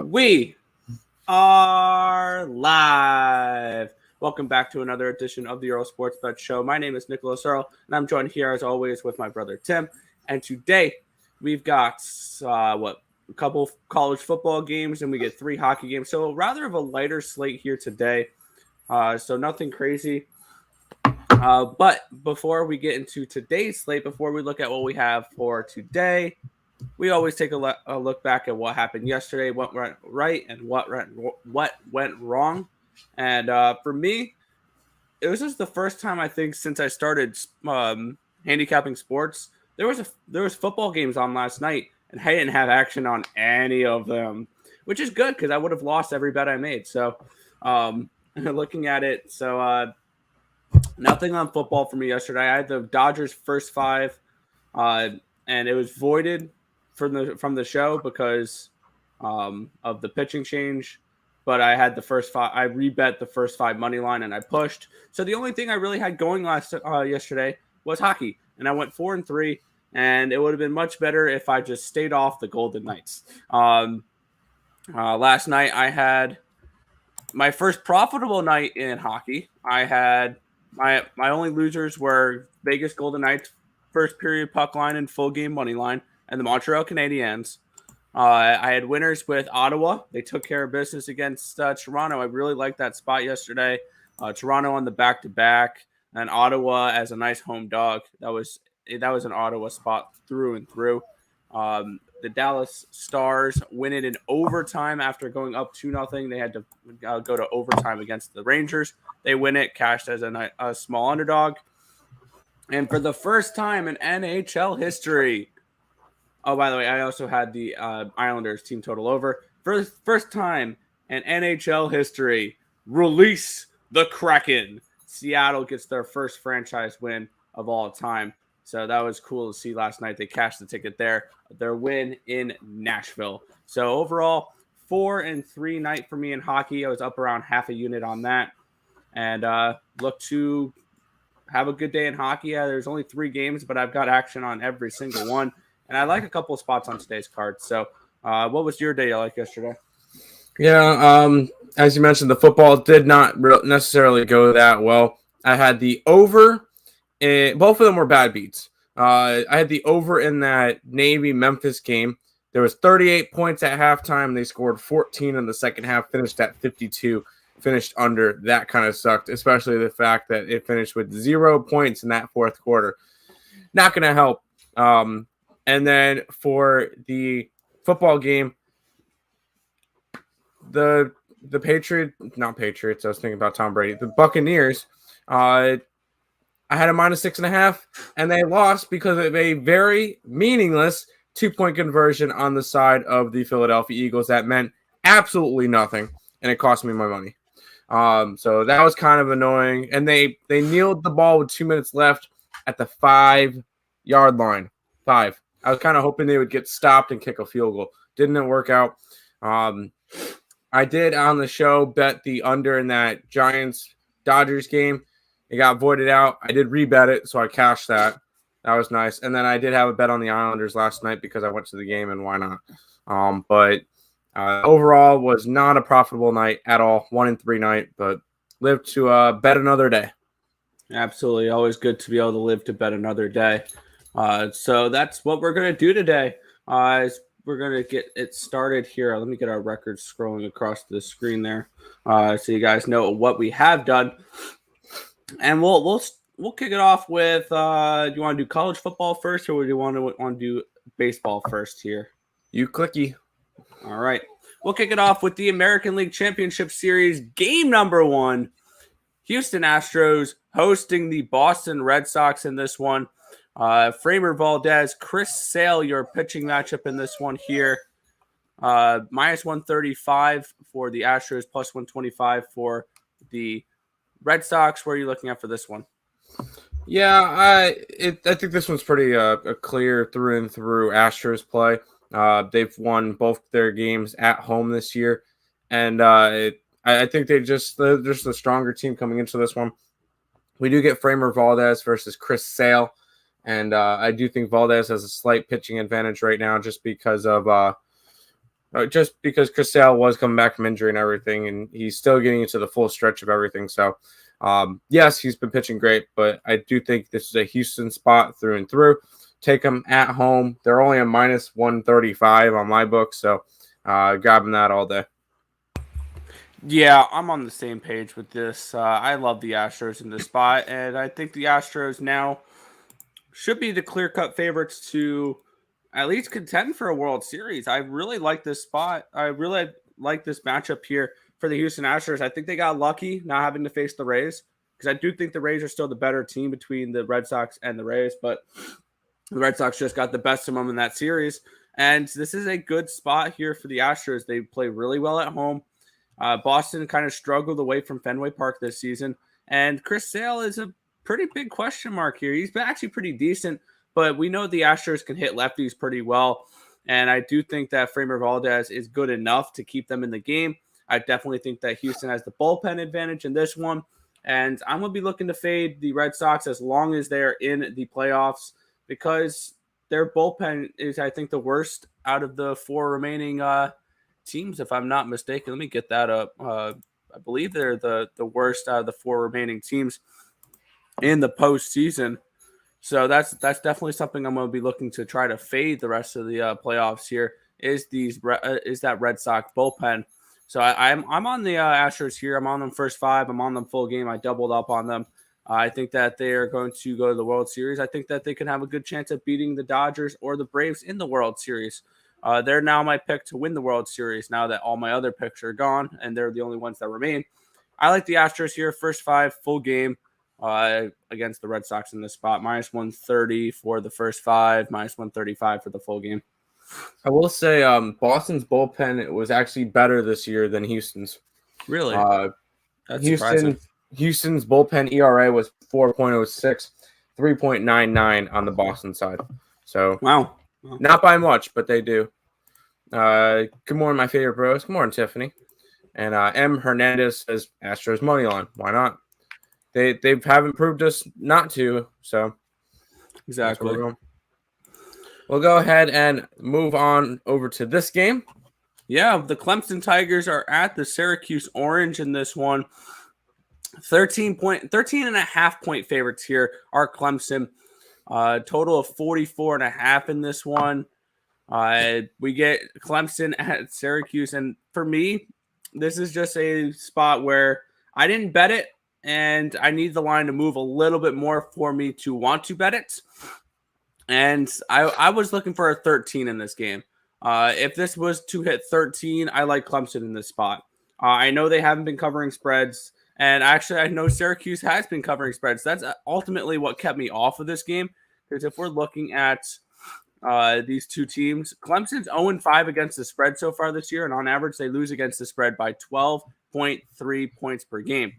We are live. Welcome back to another edition of the Earle Sports Bet Show. My name is Nicholas Earle, and I'm joined here as always with my brother Tim. And today we've got a couple of college football games, and we get 3 hockey games. So rather of a lighter slate here today. So nothing crazy. But before we get into today's slate, before we look at what we have for today, we always take a look back at what happened yesterday, what went right, and what went wrong. And for me, it was just the first time I think since I started handicapping sports. There was football games on last night, and I didn't have action on any of them, which is good because I would have lost every bet I made. So looking at it, nothing on football for me yesterday. I had the Dodgers first 5, and it was voided from the show because of the pitching change. But I had the first 5. I rebet the first 5 money line, and I pushed. So the only thing I really had going yesterday was hockey, and I went 4-3. And it would have been much better if I just stayed off the Golden Knights. Last night I had my first profitable night in hockey. I had my only losers were Vegas Golden Knights first period puck line and full game money line, and the Montreal Canadiens. I had winners with Ottawa. They took care of business against Toronto. I really liked that spot yesterday. Toronto on the back-to-back, and Ottawa as a nice home dog. That was an Ottawa spot through and through. The Dallas Stars win it in overtime after going up 2-0. They had to go to overtime against the Rangers. They win it, cashed as a small underdog. And for the first time in NHL history, oh, by the way, I also had the Islanders team total over. For the first time in NHL history, release the Kraken. Seattle gets their first franchise win of all time. So that was cool to see last night. They cashed the ticket there. Their win in Nashville. So overall, 4-3 night for me in hockey. I was up around half a unit on that. And look to have a good day in hockey. Yeah, there's only 3 games, but I've got action on every single one. And I like a couple of spots on today's card. So what was your day like yesterday? Yeah, as you mentioned, the football did not necessarily go that well. I had the over. Both of them were bad beats. I had the over in that Navy-Memphis game. There was 38 points at halftime. They scored 14 in the second half, finished at 52, finished under. That kind of sucked, especially the fact that it finished with 0 points in that fourth quarter. Not going to help. And then for the football game, the Patriots, I was thinking about Tom Brady. The Buccaneers, I had a -6.5, and they lost because of a very meaningless 2-point conversion on the side of the Philadelphia Eagles. That meant absolutely nothing, and it cost me my money. So that was kind of annoying. And they kneeled the ball with 2 minutes left at the 5-yard line. 5. I was kind of hoping they would get stopped and kick a field goal. Didn't work out. I did on the show bet the under in that Giants-Dodgers game. It got voided out. I did rebet it, so I cashed that. That was nice. And then I did have a bet on the Islanders last night because I went to the game, and why not? But overall was not a profitable night at all. 1-3 night, but live to bet another day. Absolutely. Always good to be able to live to bet another day. So that's what we're going to do today. We're going to get it started here. Let me get our records scrolling across the screen there so you guys know what we have done. And we'll kick it off with do you want to do college football first, or do you want to do baseball first here? You clicky. All right. We'll kick it off with the American League Championship Series game number 1. Houston Astros hosting the Boston Red Sox in this one. Framber Valdez, Chris Sale, your pitching matchup in this one here. -135 for the Astros, +125 for the Red Sox. What are you looking at for this one? Yeah, I think this one's pretty a clear through and through Astros play. They've won both their games at home this year, and I think they're just the stronger team coming into this one. We do get Framber Valdez versus Chris Sale, and I do think Valdez has a slight pitching advantage right now just because of just because Chris Sale was coming back from injury and everything, and he's still getting into the full stretch of everything. So, yes, he's been pitching great, but I do think this is a Houston spot through and through. Take them at home. They're only a minus 135 on my book, so grabbing that all day. Yeah, I'm on the same page with this. I love the Astros in this spot, and I think the Astros now should be the clear-cut favorites to at least contend for a World Series. I really like this spot. I really like this matchup here for the Houston Astros. I think they got lucky not having to face the Rays, because I do think the Rays are still the better team between the Red Sox and the Rays, but the Red Sox just got the best of them in that series. And this is a good spot here for the Astros. They play really well at home. Boston kind of struggled away from Fenway Park this season. And Chris Sale is a pretty big question mark here. He's been actually pretty decent, but we know the Astros can hit lefties pretty well. And I do think that Framber Valdez is good enough to keep them in the game. I definitely think that Houston has the bullpen advantage in this one. And I'm going to be looking to fade the Red Sox as long as they're in the playoffs, because their bullpen is, I think, the worst out of the four remaining teams, if I'm not mistaken. Let me get that up. I believe they're the worst out of the four remaining teams in the postseason. So that's definitely something I'm going to be looking to try to fade the rest of the playoffs here, is that Red Sox bullpen. So I'm on the Astros here. I'm on them first five. I'm on them full game. I doubled up on them. I think that they are going to go to the World Series. I think that they can have a good chance of beating the Dodgers or the Braves in the World Series. They're now my pick to win the World Series now that all my other picks are gone, and they're the only ones that remain. I like the Astros here, first five, full game against the Red Sox in this spot. Minus 130 for the first five, minus 135 for the full game. I will say Boston's bullpen was actually better this year than Houston's. Really? That's surprising. Houston's bullpen ERA was 4.06, 3.99 on the Boston side. So, wow. Not by much, but they do. Good morning, my favorite bros. Good morning, Tiffany. And M. Hernandez says Astros money line. Why not? They haven't proved us not to. So exactly. We'll go ahead and move on over to this game. Yeah, the Clemson Tigers are at the Syracuse Orange in this one. 13 and a half point favorites here are Clemson. Total of 44.5 in this one. We get Clemson at Syracuse, and for me, this is just a spot where I didn't bet it, and I need the line to move a little bit more for me to want to bet it. And I was looking for a 13 in this game. If this was to hit 13, I like Clemson in this spot. I know they haven't been covering spreads, and actually I know Syracuse has been covering spreads. That's ultimately what kept me off of this game, because if we're looking at these two teams, Clemson's 0-5 against the spread so far this year, and on average they lose against the spread by 12.3 points per game.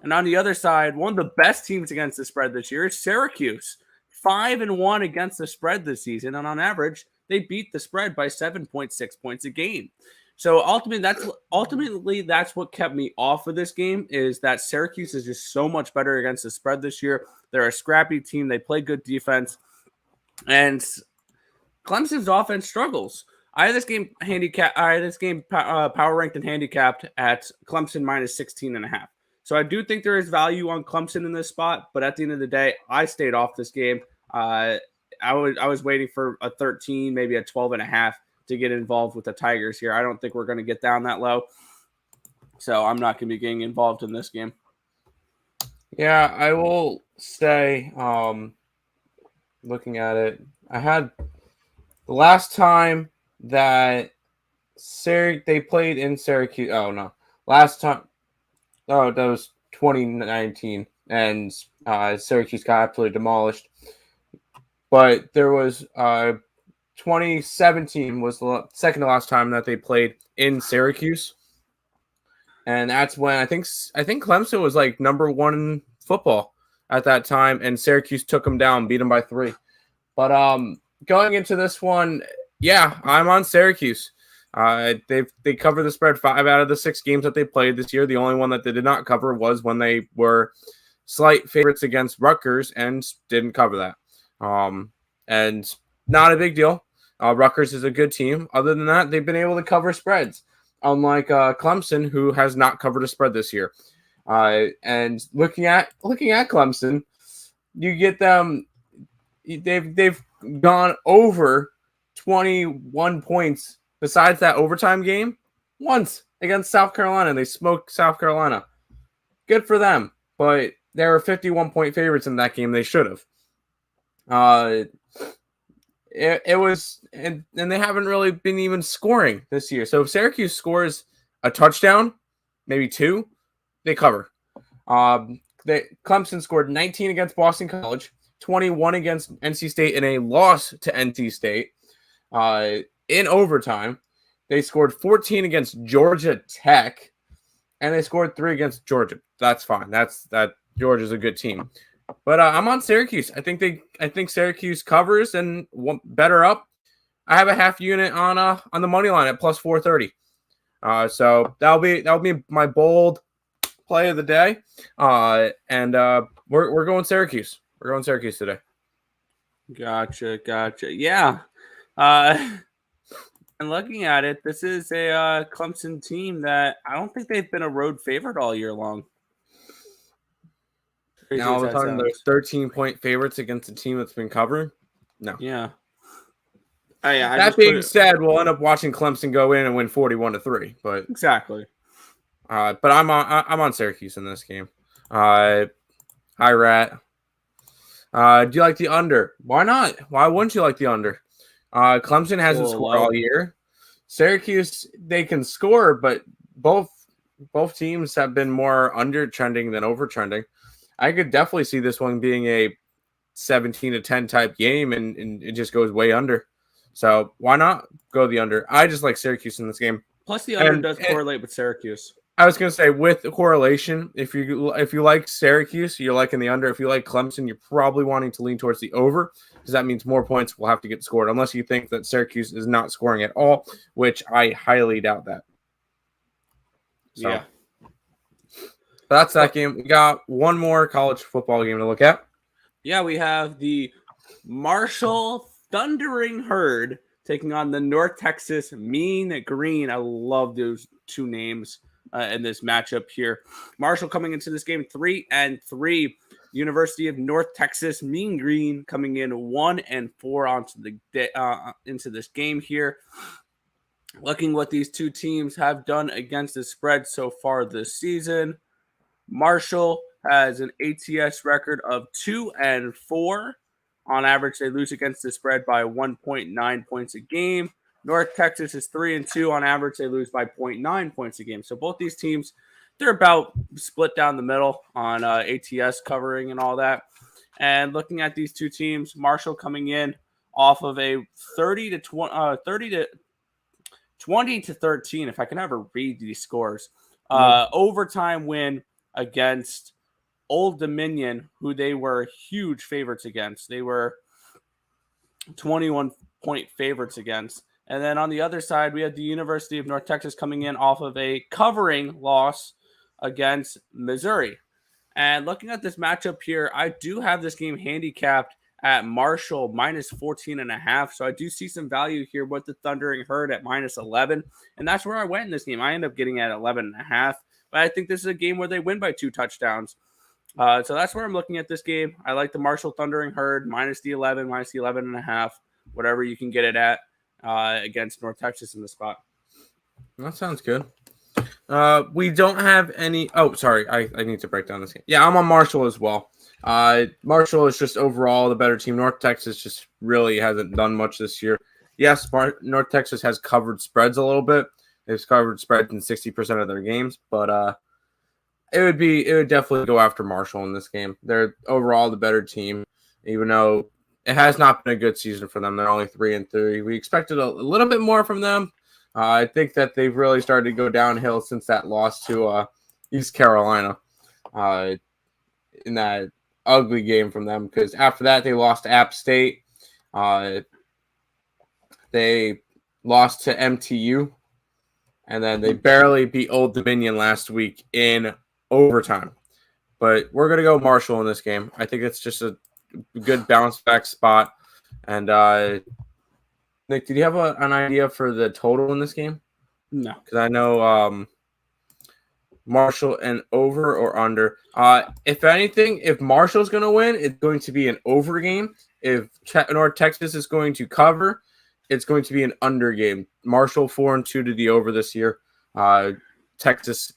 And on the other side, one of the best teams against the spread this year is Syracuse, 5-1 against the spread this season, and on average they beat the spread by 7.6 points a game. So ultimately that's what kept me off of this game, is that Syracuse is just so much better against the spread this year. They're a scrappy team. They play good defense, and Clemson's offense struggles. I had this game power ranked and handicapped at Clemson minus 16.5. So I do think there is value on Clemson in this spot, but at the end of the day, I stayed off this game. I was waiting for a 13, maybe a 12.5 to get involved with the Tigers here. I don't think we're going to get down that low, so I'm not going to be getting involved in this game. Yeah, I will say, looking at it, I had the last time that they played in Syracuse. Oh, no. Last time. Oh, that was 2019, and Syracuse got absolutely demolished. But there was 2017 was the second to last time that they played in Syracuse. And that's when I think Clemson was like number one in football at that time, and Syracuse took them down, beat them by 3. But going into this one, yeah, I'm on Syracuse. They covered the spread 5 out of the 6 games that they played this year. The only one that they did not cover was when they were slight favorites against Rutgers and didn't cover that. And not a big deal. Rutgers is a good team. Other than that, they've been able to cover spreads, unlike Clemson, who has not covered a spread this year. And looking at Clemson, you get them. They've gone over 21 points besides that overtime game once against South Carolina. They smoked South Carolina. Good for them, but they were 51-point favorites in that game. They should have. It was, and they haven't really been even scoring this year. So if Syracuse scores a touchdown, maybe two, they cover. Clemson scored 19 against Boston College, 21 against NC State in a loss to NC State. In overtime, they scored 14 against Georgia Tech, and they scored 3 against Georgia. That's fine. That Georgia's a good team. But I'm on Syracuse. I think Syracuse covers and better up. I have a half unit on the money line at plus 430. So that'll be my bold play of the day. And we're going Syracuse. We're going Syracuse today. Gotcha. Yeah. And looking at it, this is a Clemson team that I don't think they've been a road favorite all year long. Now all of a sudden, they're 13-point favorites against a team that's been covering. No. Yeah. That being said, we'll end up watching Clemson go in and win 41-3. But exactly. But I'm on Syracuse in this game. Hi, Rat. Do you like the under? Why not? Why wouldn't you like the under? Clemson hasn't scored all year. Syracuse, they can score, but both teams have been more under trending than over trending. I could definitely see this one being a 17-10 type game, and it just goes way under. So why not go the under? I just like Syracuse in this game. Plus, the under does correlate with Syracuse. I was going to say, with the correlation, if you like Syracuse, you're liking the under. If you like Clemson, you're probably wanting to lean towards the over, because that means more points will have to get scored, unless you think that Syracuse is not scoring at all, which I highly doubt that. So. Yeah. That's that game. We got one more college football game to look at. Yeah, we have the Marshall Thundering Herd taking on the North Texas Mean Green. I love those two names in this matchup here. Marshall coming into this game 3-3. University of North Texas Mean Green coming in 1-4 into this game here. Looking what these two teams have done against the spread so far this season. Marshall has an ATS record of 2-4. On average, they lose against the spread by 1.9 points a game. North Texas is 3-2. On average, they lose by 0.9 points a game. So both these teams, they're about split down the middle on ATS covering and all that. And looking at these two teams, Marshall coming in off of a 20-13, if I can ever read these scores, overtime win against Old Dominion, who they were huge favorites against. They were 21-point favorites against. And then on the other side, we had the University of North Texas coming in off of a covering loss against Missouri. And looking at this matchup here, I do have this game handicapped at Marshall minus 14.5. So I do see some value here with the Thundering Herd at minus 11. And that's where I went in this game. I end up getting at 11.5. But I think this is a game where they win by 2 touchdowns. So that's where I'm looking at this game. I like the Marshall Thundering Herd minus the 11, minus the 11.5, whatever you can get it at against North Texas in the spot. That sounds good. We don't have any. Oh, sorry. I need to break down this game. Yeah, I'm on Marshall as well. Marshall is just overall the better team. North Texas just really hasn't done much this year. Yes, North Texas has covered spreads a little bit. They've covered spreads in 60% of their games, but it would definitely go after Marshall in this game. They're overall the better team, even though it has not been a good season for them. They're only 3-3. We expected a little bit more from them. I think that they've really started to go downhill since that loss to East Carolina in that ugly game from them, because after that they lost to App State. They lost to MTU. And then they barely beat Old Dominion last week in overtime. But we're going to go Marshall in this game. I think it's just a good bounce back spot. And Nick, did you have an idea for the total in this game? No. Because I know Marshall and over or under. If anything, if Marshall's going to win, it's going to be an over game. If North Texas is going to cover, it's going to be an under game. Marshall 4-2 to the over this year. North Texas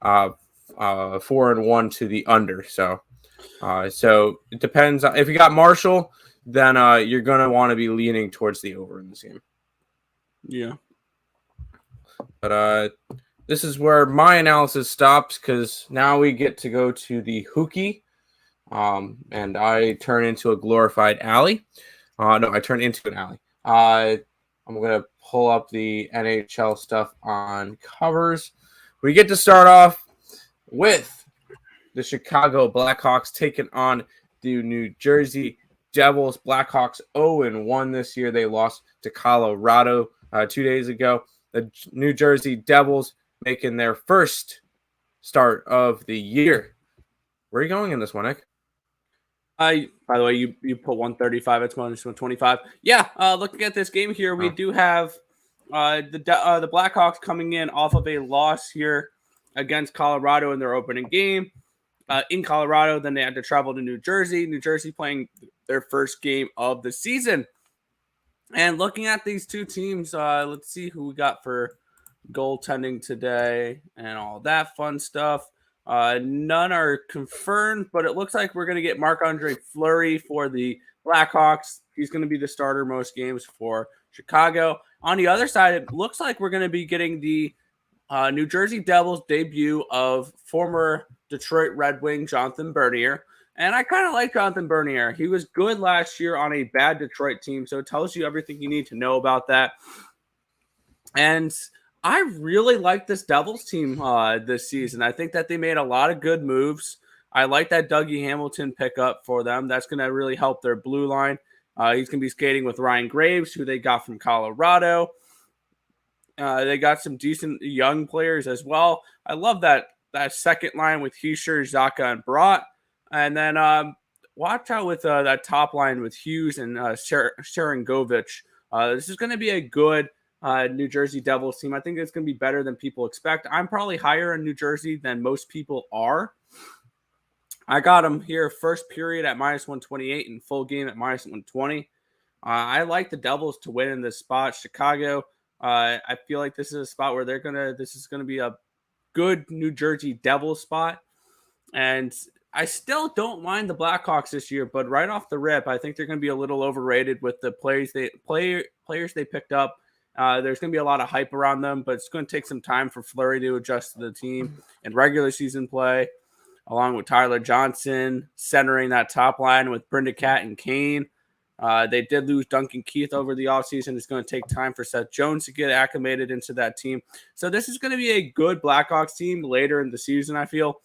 4-1 to the under. So it depends. If you got Marshall, then you're going to want to be leaning towards the over in this game. Yeah. But this is where my analysis stops because now we get to go to the hookie, and I turn into a glorified alley. No, I turn into an alley. I'm going to pull up the NHL stuff on covers. We get to start off with the Chicago Blackhawks taking on the New Jersey Devils. Blackhawks 0-1 this year. They lost to Colorado 2 days ago. The New Jersey Devils making their first start of the year. Where are you going in this one, Nick? By the way, you put 135. It's minus 125. Yeah. Looking at this game here, we do have the Blackhawks coming in off of a loss here against Colorado in their opening game. In Colorado, then they had to travel to New Jersey. New Jersey playing their first game of the season. And looking at these two teams, let's see who we got for goaltending today and all that fun stuff. None are confirmed, but it looks like we're going to get Marc-Andre Fleury for the Blackhawks. He's going to be the starter most games for Chicago. On the other side, it looks like we're going to be getting the New Jersey Devils debut of former Detroit Red Wing Jonathan Bernier. And I kind of like Jonathan Bernier. He was good last year on a bad Detroit team, so it tells you everything you need to know about that. And I really like this Devils team this season. I think that they made a lot of good moves. I like that Dougie Hamilton pickup for them. That's going to really help their blue line. He's going to be skating with Ryan Graves, who they got from Colorado. They got some decent young players as well. I love that second line with Heischer, Zaka, and Brat. And then watch out with that top line with Hughes and Sharangovich. This is going to be a good New Jersey Devils team. I think it's going to be better than people expect. I'm probably higher in New Jersey than most people are. I got them here first period at minus 128 and full game at minus 120. I like the Devils to win in this spot. Chicago, I feel like this is a spot where this is going to be a good New Jersey Devils spot. And I still don't mind the Blackhawks this year, but right off the rip, I think they're going to be a little overrated with the players they picked up. There's going to be a lot of hype around them, but it's going to take some time for Fleury to adjust to the team and regular season play, along with Tyler Johnson centering that top line with Brenda Cat and Kane. They did lose Duncan Keith over the offseason. It's going to take time for Seth Jones to get acclimated into that team. So this is going to be a good Blackhawks team later in the season, I feel.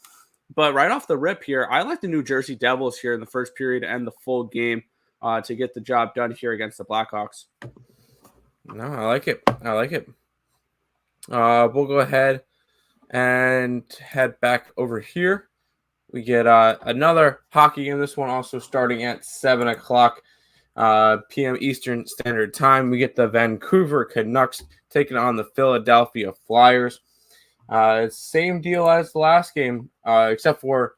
But right off the rip here, I like the New Jersey Devils here in the first period and the full game to get the job done here against the Blackhawks. No, I like it. We'll go ahead and head back over here. We get another hockey game. This one also starting at 7 o'clock p.m. Eastern Standard Time. We get the Vancouver Canucks taking on the Philadelphia Flyers. Same deal as the last game, except for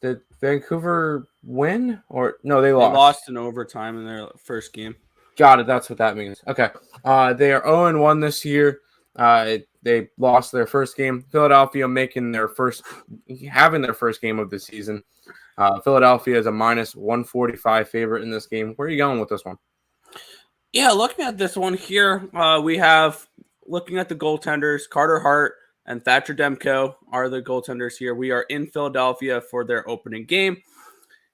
did Vancouver win or no? They lost. They lost in overtime in their first game. Got it. That's what that means. Okay. They are 0-1 this year. They lost their first game. Philadelphia having their first game of the season. Philadelphia is a minus 145 favorite in this game. Where are you going with this one? Yeah, looking at this one here, we have looking at the goaltenders, Carter Hart and Thatcher Demko are the goaltenders here. We are in Philadelphia for their opening game.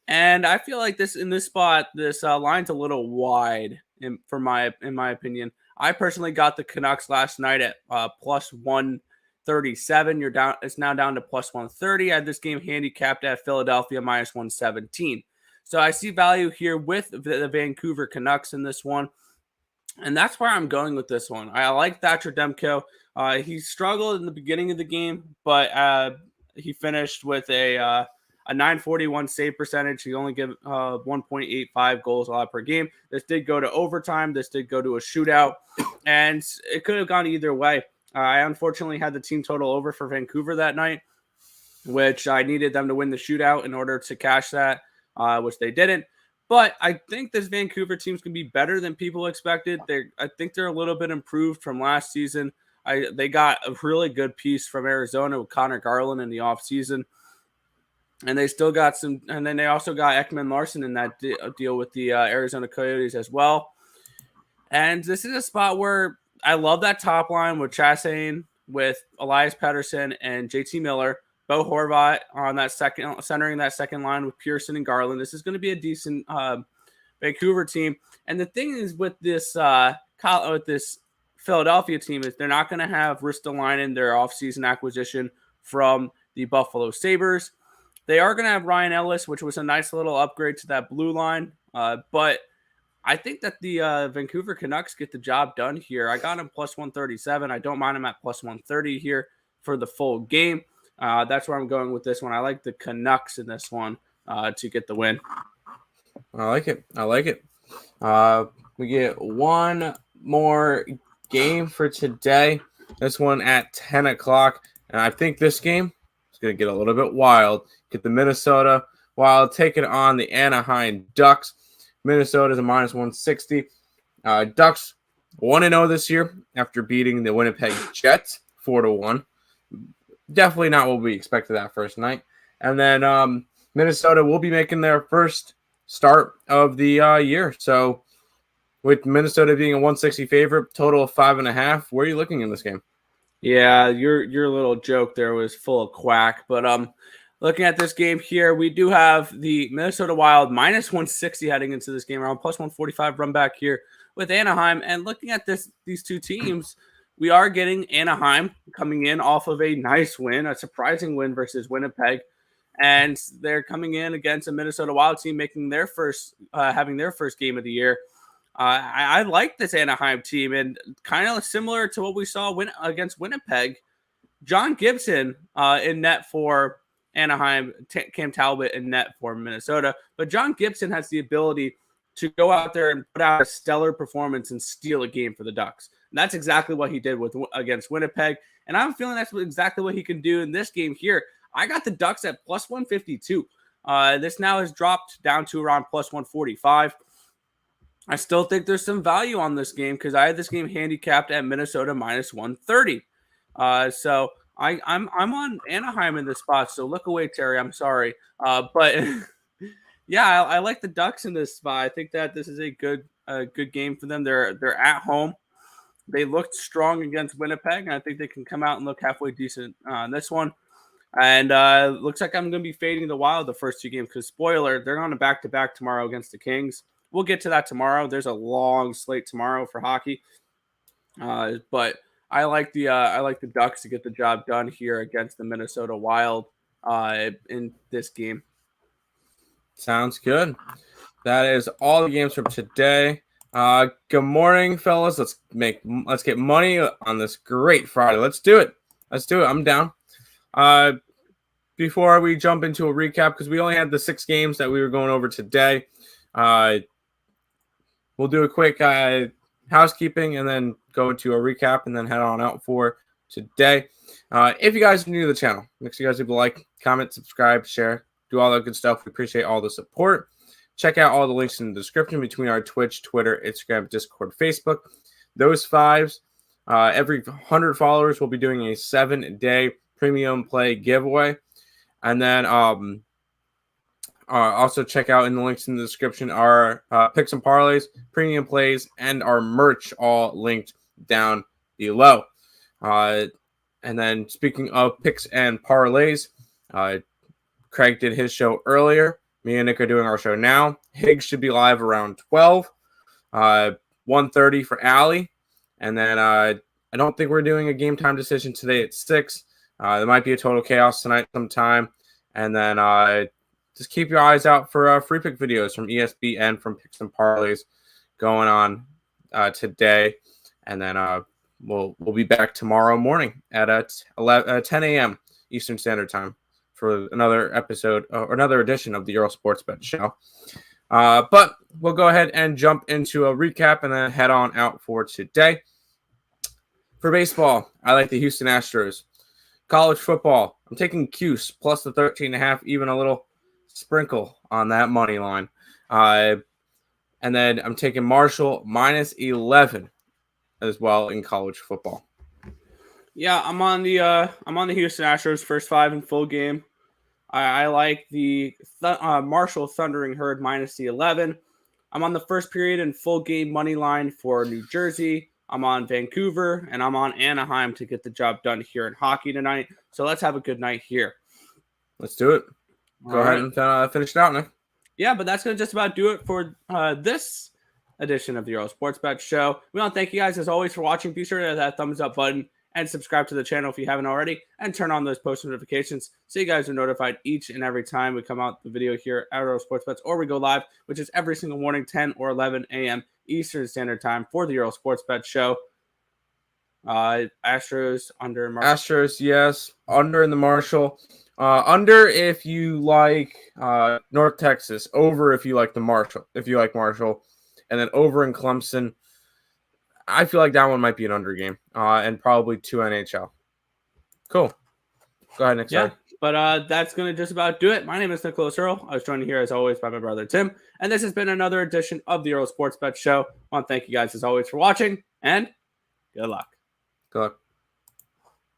And I feel like in this spot, this line's a little wide in my opinion. I personally got the Canucks last night at plus 137. It's now down to plus 130. I had this game handicapped at Philadelphia minus 117. So I see value here with the Vancouver Canucks in this one. And that's where I'm going with this one. I like Thatcher Demko. He struggled in the beginning of the game, but he finished with a a 941 save percentage. He only gave 1.85 goals allowed per game. This did go to overtime. This did go to a shootout, and it could have gone either way. I unfortunately had the team total over for Vancouver that night, which I needed them to win the shootout in order to cash that, which they didn't. But I think this Vancouver team's going to be better than people expected. I think they're a little bit improved from last season. They got a really good piece from Arizona with Connor Garland in the offseason. And they still got some, and then they also got Ekman Larson in that deal with the Arizona Coyotes as well. And this is a spot where I love that top line with Chastain, with Elias Pettersson and JT Miller. Bo Horvat on that centering that second line with Pearson and Garland. This is going to be a decent Vancouver team. And the thing is with this Philadelphia team is they're not going to have Ristolainen, their offseason acquisition from the Buffalo Sabres. They are going to have Ryan Ellis, which was a nice little upgrade to that blue line. But I think that the Vancouver Canucks get the job done here. I got him plus 137. I don't mind him at plus 130 here for the full game. That's where I'm going with this one. I like the Canucks in this one to get the win. I like it. We get one more game for today. This one at 10 o'clock. And I think this game is going to get a little bit wild. Get the Minnesota Wild taking on the Anaheim Ducks. Minnesota is a minus 160. Ducks 1-0 this year after beating the Winnipeg Jets 4-1. Definitely not what we expected that first night. And then Minnesota will be making their first start of the year. So with Minnesota being a 160 favorite, total of 5.5, where are you looking in this game? Yeah, your little joke there was full of quack. But looking at this game here, we do have the Minnesota Wild minus 160 heading into this game, around plus 145 run back here with Anaheim. And looking at these two teams, we are getting Anaheim coming in off of a nice win, a surprising win versus Winnipeg. And they're coming in against a Minnesota Wild team making their first, having their first game of the year. I like this Anaheim team, and kind of similar to what we saw against Winnipeg. John Gibson in net for Anaheim, Cam Talbot in net for Minnesota. But John Gibson has the ability to go out there and put out a stellar performance and steal a game for the Ducks. And that's exactly what he did against Winnipeg. And I'm feeling that's exactly what he can do in this game here. I got the Ducks at plus 152. This now has dropped down to around plus 145. I still think there's some value on this game because I had this game handicapped at Minnesota minus 130. So I'm on Anaheim in this spot. So look away, Terry. I'm sorry. But yeah, I like the Ducks in this spot. I think that this is a good game for them. They're at home. They looked strong against Winnipeg, and I think they can come out and look halfway decent on this one. And looks like I'm going to be fading the Wild the first two games because, spoiler, they're on a back-to-back tomorrow against the Kings. We'll get to that tomorrow. There's a long slate tomorrow for hockey. But I like the Ducks to get the job done here against the Minnesota Wild in this game. Sounds good. That is all the games from today. Good morning, fellas. Let's get money on this great Friday. Let's do it. I'm down. Before we jump into a recap, because we only had the 6 games that we were going over today, we'll do a quick housekeeping and then go into a recap and then head on out for today. If you guys are new to the channel, make sure you guys leave a like, comment, subscribe, share, do all that good stuff. We appreciate all the support. Check out all the links in the description between our Twitch, Twitter, Instagram, Discord, Facebook. Those 5s, every 100 followers, will be doing a 7-day premium play giveaway. And then also check out in the links in the description our picks and parlays, premium plays, and our merch, all linked down below. And then speaking of picks and parlays, Craig did his show earlier. Me and Nick are doing our show now. Higgs should be live around 12, 1:30 for Allie. And then I don't think we're doing a game time decision today at 6. There might be a total chaos tonight sometime. And then just keep your eyes out for free pick videos from ESB and from Picks and Parlays going on today. And then we'll be back tomorrow morning at 10 a.m. Eastern Standard Time for another episode or another edition of the Earle Sports Bet Show. But we'll go ahead and jump into a recap and then head on out for today. For baseball, I like the Houston Astros. College football, I'm taking Cuse plus the 13.5, even a little sprinkle on that money line. And then I'm taking Marshall minus 11 as well in college football. Yeah, I'm on the Houston Astros first 5 in full game. I like the Marshall Thundering Herd minus the 11. I'm on the first period and full game money line for New Jersey. I'm on Vancouver, and I'm on Anaheim to get the job done here in hockey tonight. So let's have a good night here. Let's do it. Go ahead and finish it out, Nick. Yeah, but that's going to just about do it for this edition of the Earle Sports Bet Show. We want to thank you guys, as always, for watching. Be sure to hit that thumbs up button and subscribe to the channel if you haven't already, and turn on those post notifications so you guys are notified each and every time we come out the video here at Earle Sports Bets, or we go live, which is every single morning, 10 or 11 a.m. Eastern Standard Time for the Earle Sports Bet Show. Astros under Marshall. Astros, yes. Under in the Marshall. Under if you like North Texas. Over if you like the Marshall. If you like Marshall, and then over in Clemson. I feel like that one might be an under game. And probably 2 NHL. Cool. Go ahead, Nick. Yeah. But that's going to just about do it. My name is Nicholas Earle. I was joined here, as always, by my brother, Tim. And this has been another edition of the Earle Sports Bet Show. I want to thank you guys, as always, for watching. And good luck. Good luck.